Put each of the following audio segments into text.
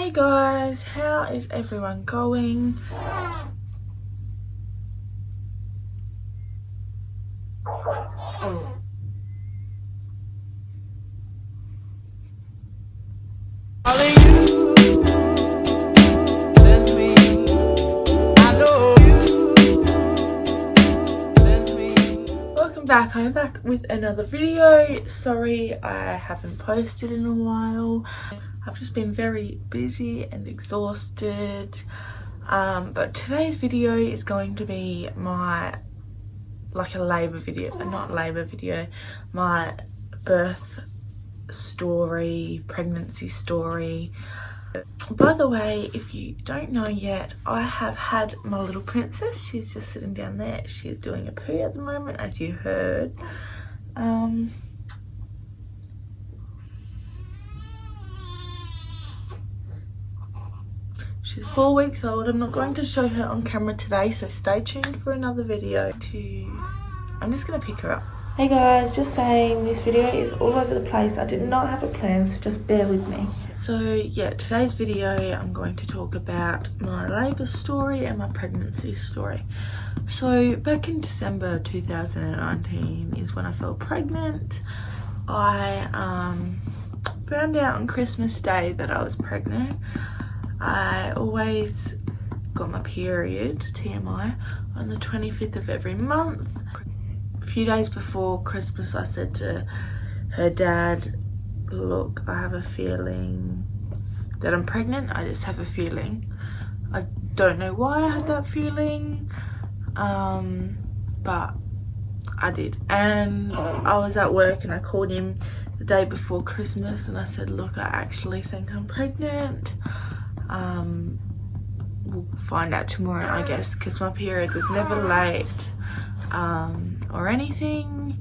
Hey guys, how is everyone going? Welcome back. I'm back with another video. Sorry I haven't posted in a while. I've just been very busy and exhausted. But today's video is going to be my a labour video, my birth story, pregnancy story. By the way, if you don't know yet, I have had my little princess. She's just sitting down there. She's doing a poo at the moment, as you heard. She's 4 weeks old. I'm not going to show her on camera today, so stay tuned for another video. I'm just going to pick her up. Hey guys, just saying this video is all over the place. I did not have a plan, so just bear with me. So yeah, today's video I'm going to talk about my labour story and my pregnancy story. So back in December 2019 is when I fell pregnant. I found out on Christmas Day that I was pregnant. I always got my period, TMI, on the 25th of every month. A few days before Christmas, I said to her dad, look, I have a feeling that I'm pregnant. I just have a feeling. I don't know why I had that feeling, but I did. And I was at work and I called him the day before Christmas and I said, look, I actually think I'm pregnant. We'll find out tomorrow, I guess, because my period was never late or anything.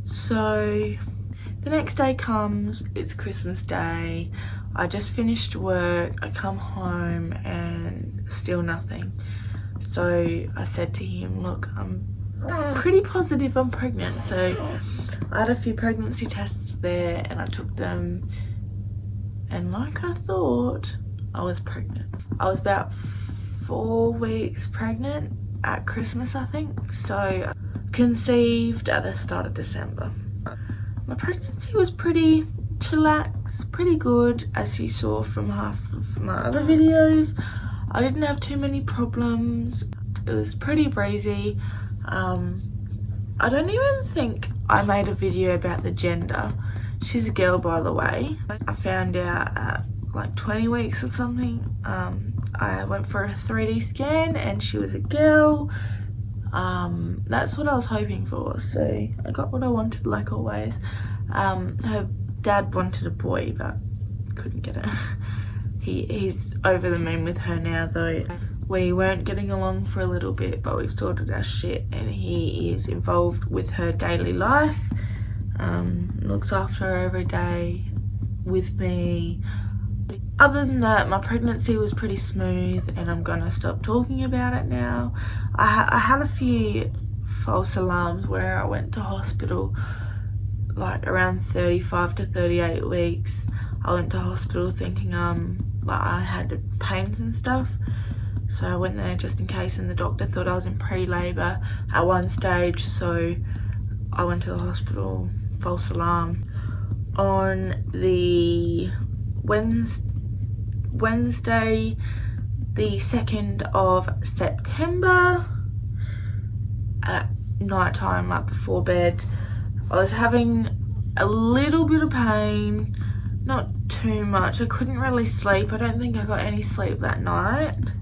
So the next day comes, it's Christmas Day. I just finished work, I come home and still nothing. So I said to him, look, I'm pretty positive I'm pregnant. So I had a few pregnancy tests there and I took them, and like I thought, I was pregnant. I was about 4 weeks pregnant at Christmas, I think. So conceived at the start of December. My pregnancy was pretty chillax, pretty good, as you saw from half of my other videos. I didn't have too many problems. It was pretty breezy. I don't even think I made a video about the gender. She's a girl, by the way. I found out at like 20 weeks or something. I went for a 3D scan and she was a girl. That's what I was hoping for, so I got what I wanted, like always. Her dad wanted a boy but couldn't get it. He's over the moon with her now, though. We weren't getting along for a little bit, but we've sorted our shit and he is involved with her daily life. Looks after her every day with me. Other than that, my pregnancy was pretty smooth and I'm gonna stop talking about it now. I had a few false alarms where I went to hospital like around 35 to 38 weeks. I went to hospital thinking like I had pains and stuff. So I went there just in case, and the doctor thought I was in pre-labour at one stage, so I went to the hospital, false alarm. On the Wednesday, the 2nd of September, at night time, like before bed, I was having a little bit of pain, not too much. I couldn't really sleep. I don't think I got any sleep that night,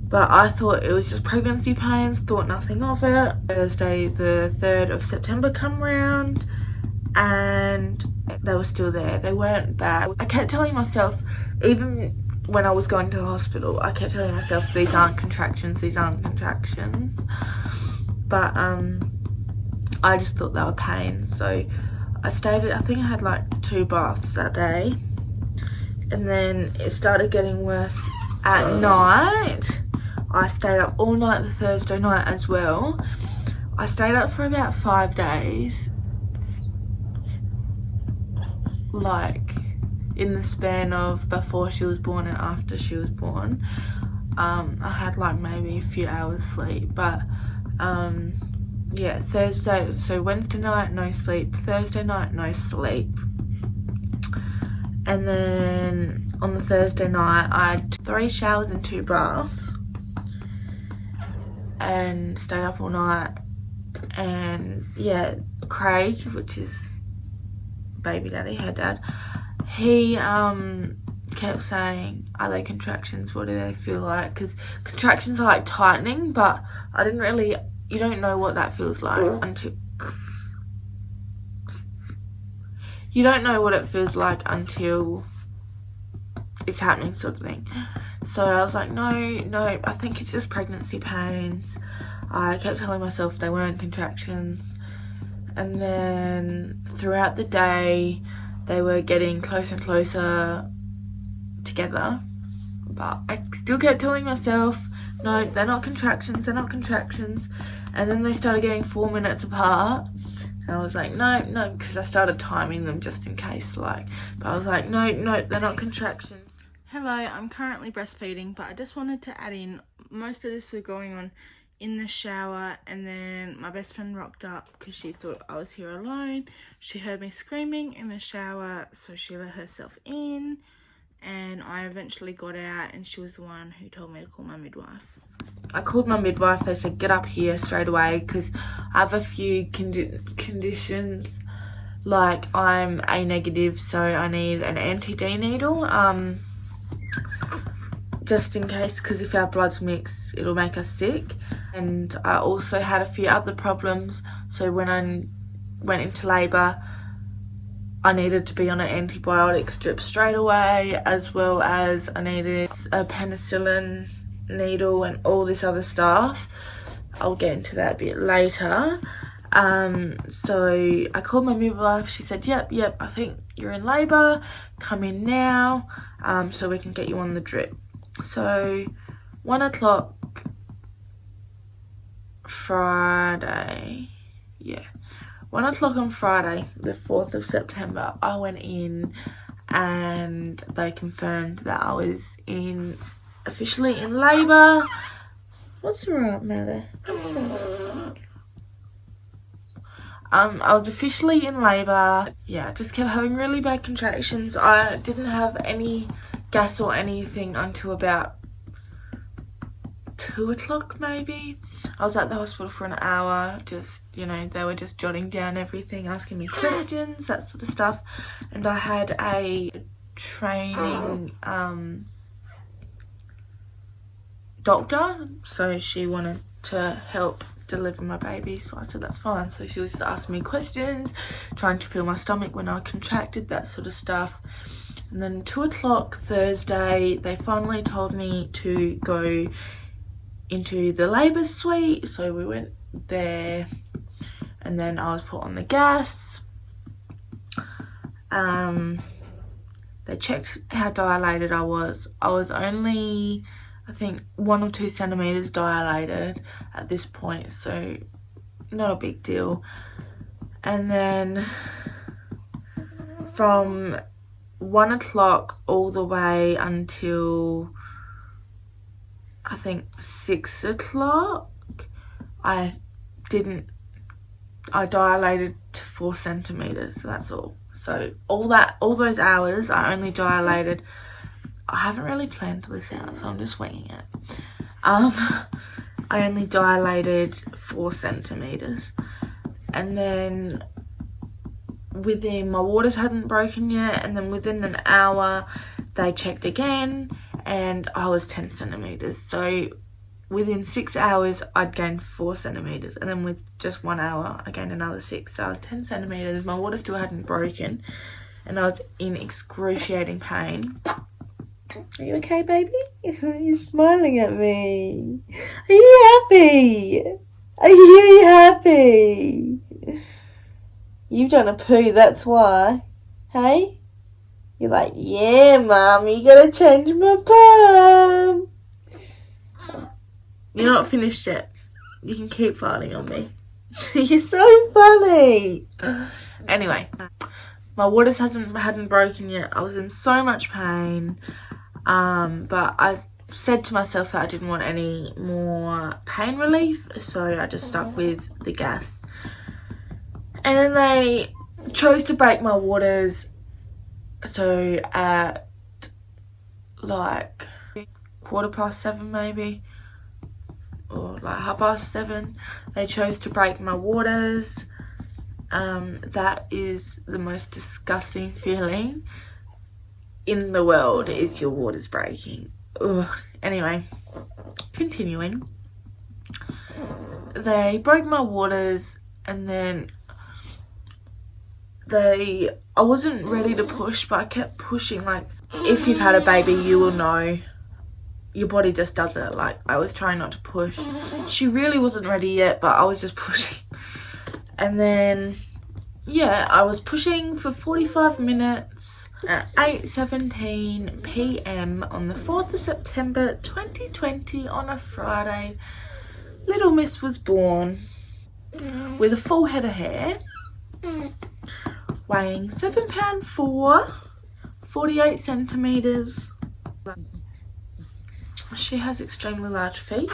but I thought it was just pregnancy pains, thought nothing of it. Thursday the 3rd of September come round and they were still there. They weren't bad. I kept telling myself, even when I was going to the hospital, I kept telling myself, these aren't contractions, these aren't contractions. But I just thought they were pains. So I stayed, I think I had like 2 baths that day. And then it started getting worse at night. I stayed up all night the Thursday night as well. I stayed up for about 5 days. Like in the span of before she was born and after she was born. I had like maybe a few hours sleep, but yeah, Thursday, so Wednesday night no sleep, Thursday night no sleep, and then on the Thursday night I had 3 showers and 2 baths and stayed up all night. And yeah, Craig, which is baby daddy, her dad, he kept saying, are they contractions, what do they feel like? Because contractions are like tightening, but I didn't really, you don't know what that feels like until you don't know what it feels like until it's happening, sort of thing. So I was like, no, I think it's just pregnancy pains. I kept telling myself they weren't contractions, and then throughout the day they were getting closer and closer together, but I still kept telling myself, no, they're not contractions, they're not contractions. And then they started getting 4 minutes apart, and I was like, no, because I started timing them just in case, like, but I was like, no, they're not contractions. Hello, I'm currently breastfeeding, but I just wanted to add in, most of this was going on in the shower, and then my best friend rocked up because she thought I was here alone. She heard me screaming in the shower, so she let herself in, and I eventually got out, and she was the one who told me to call my midwife. I called my midwife. They said get up here straight away because I have a few conditions, like I'm A negative, so I need an anti-D needle, just in case, because if our bloods mix it'll make us sick. And I also had a few other problems, so when I went into labour I needed to be on an antibiotic strip straight away, as well as I needed a penicillin needle and all this other stuff. I'll get into that a bit later. So I called my midwife. She said, yep, I think you're in labour, come in now, so we can get you on the drip. So 1 o'clock Friday, 1 o'clock on Friday, the 4th of September, I went in and they confirmed that I was officially in labour. What's the right matter? What's wrong? I was officially in labour. Yeah, I just kept having really bad contractions. I didn't have any gas or anything until about 2 o'clock maybe. I was at the hospital for an hour, just, you know, they were just jotting down everything, asking me questions, that sort of stuff. And I had a training doctor, so she wanted to help deliver my baby, so I said that's fine. So she was asking me questions, trying to feel my stomach when I contracted, that sort of stuff. And then 2 o'clock Thursday, they finally told me to go into the labour suite, so we went there, and then I was put on the gas. They checked how dilated I was. I was only, I think, 1 or 2 centimetres dilated at this point, so not a big deal. And then from 1 o'clock all the way until I think 6 o'clock, I dilated to 4 centimetres, so that's all. So all those hours I only dilated. I haven't really planned this out, so I'm just winging it. I only dilated 4 centimetres, and then my waters hadn't broken yet, and then within an hour they checked again and I was 10 centimetres. So within 6 hours I'd gained 4 centimetres, and then with just 1 hour I gained another 6, so I was 10 centimetres. My water still hadn't broken and I was in excruciating pain. Are you okay, baby? You're smiling at me. Are you happy? Are you happy? You've done a poo, that's why. Hey? You're like, yeah, Mum, you gotta change my bum. You're not finished yet. You can keep farting on me. You're so funny. Anyway, my waters hadn't broken yet. I was in so much pain, but I said to myself that I didn't want any more pain relief, so I just stuck with the gas. And then they chose to break my waters, so at like 7:15 maybe, or like 7:30, they chose to break my waters. That is the most disgusting feeling in the world, is your waters breaking. Ugh. Anyway, continuing. They broke my waters, and then I wasn't ready to push, but I kept pushing. Like, if you've had a baby, you will know your body just does it. Like, I was trying not to push. She really wasn't ready yet, but I was just pushing. And then, yeah, I was pushing for 45 minutes at 8:17 p.m. on the 4th of September 2020 on a Friday. Little Miss was born with a full head of hair, weighing 7 pound 4, 48 centimeters. She has extremely large feet.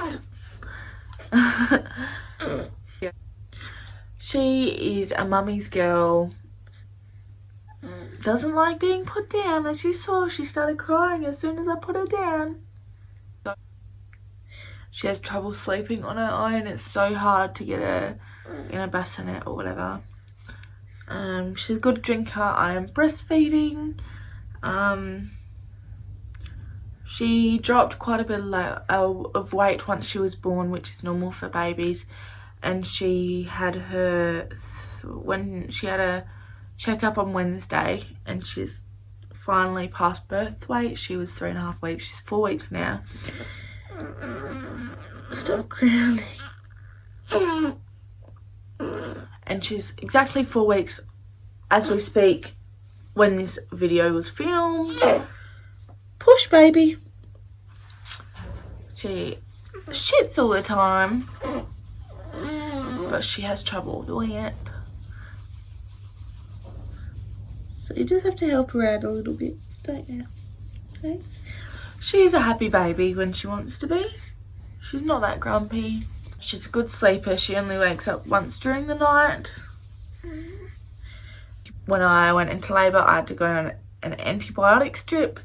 She is a mummy's girl. Doesn't like being put down. As you saw, she started crying as soon as I put her down. She has trouble sleeping on her own. It's so hard to get her in a bassinet or whatever. She's a good drinker. I am breastfeeding. She dropped quite a bit of weight once she was born, which is normal for babies. And she had her, when she had a checkup on Wednesday, and she's finally past birth weight. She was 3.5 weeks. She's 4 weeks now. Stop crowning. And she's exactly 4 weeks as we speak when this video was filmed. Push, baby. She shits all the time, but she has trouble doing it. So you just have to help her out a little bit, don't you? Okay. She's a happy baby when she wants to be. She's not that grumpy. She's a good sleeper. She only wakes up once during the night. When I went into labour, I had to go on an antibiotic strip.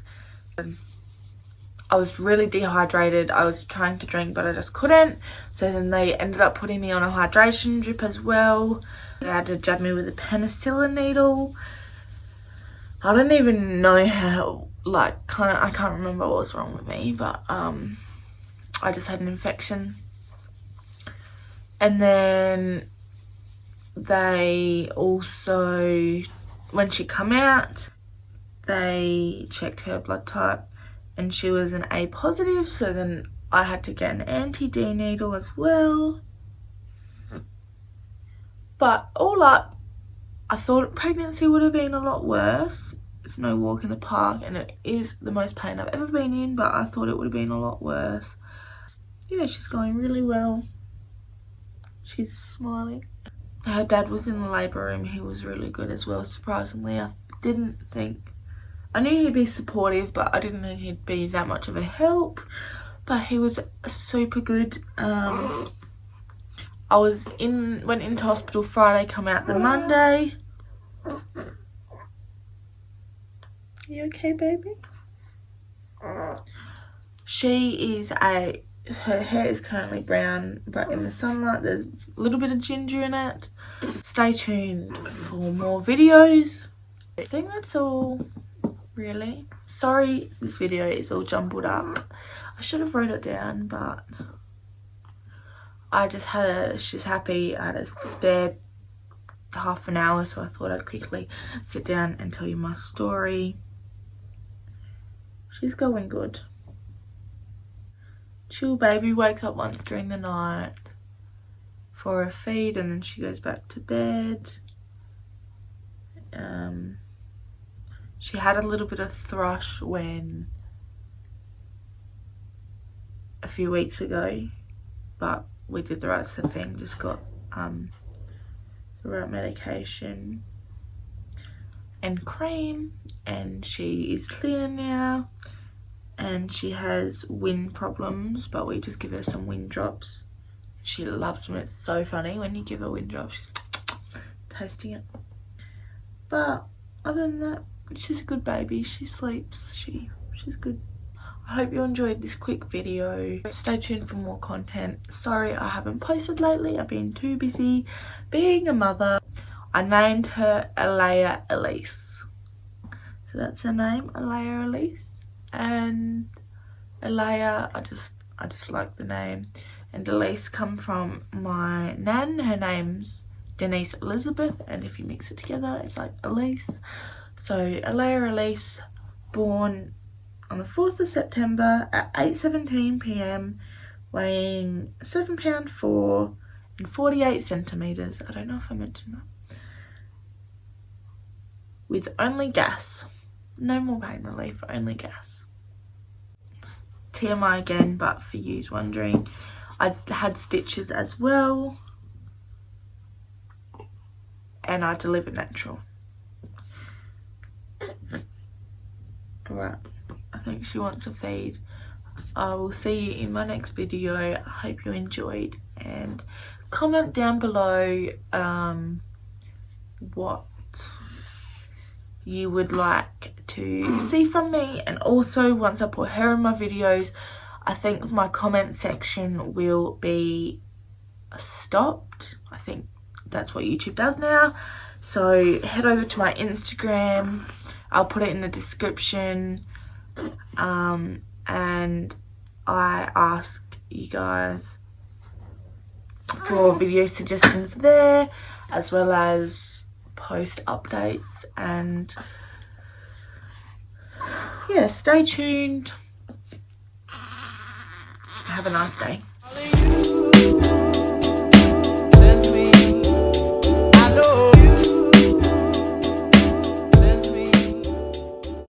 I was really dehydrated. I was trying to drink, but I just couldn't. So then they ended up putting me on a hydration drip as well. They had to jab me with a penicillin needle. I don't even know how, like, I can't remember what was wrong with me, but I just had an infection. And then they also, when she come out, they checked her blood type and she was an A positive, so then I had to get an anti-D needle as well. But all up, I thought pregnancy would have been a lot worse. It's no walk in the park, and it is the most pain I've ever been in, but I thought it would have been a lot worse. Yeah, she's going really well. She's smiling. Her dad was in the labour room. He was really good as well, surprisingly. I knew he'd be supportive, but I didn't think he'd be that much of a help. But he was super good. I went into hospital Friday, come out the Monday. You okay, baby? Her hair is currently brown, but in the sunlight there's a little bit of ginger in it. Stay tuned for more videos. I think that's all, really. Sorry this video is all jumbled up. I should have wrote it down, but she's happy. I had a spare half an hour, so I thought I'd quickly sit down and tell you my story. She's going good. Chill baby, wakes up once during the night for a feed and then she goes back to bed. She had a little bit of thrush a few weeks ago, but we did the right thing, just got the right medication. and cream, and she is clear now, and she has wind problems, but we just give her some wind drops. She loves them. It's so funny when you give her wind drops, she's tasting it. But other than that, she's a good baby. She sleeps. She's good. I hope you enjoyed this quick video. Stay tuned for more content. Sorry I haven't posted lately. I've been too busy being a mother. I named her Alea Elise. So that's her name, Alea Elise. And Alea, I just like the name. And Elise come from my nan. Her name's Denise Elizabeth, and if you mix it together it's like Elise. So Alea Elise, born on the 4th of September at 8:17 p.m, weighing 7 pound 4 and 48 centimeters. I don't know if I mentioned that. With only gas, no more pain relief, only gas. TMI again, but for yous wondering, I had stitches as well, and I delivered natural. Alright, I think she wants a feed. I will see you in my next video. I hope you enjoyed, and comment down below what you would like to see from me. And also, once I put her in my videos, I think my comment section will be stopped. I think that's what YouTube does now. So head over to my Instagram. I'll put it in the description. And I ask you guys for video suggestions there, as well as post updates. And yeah, stay tuned. Have a nice day.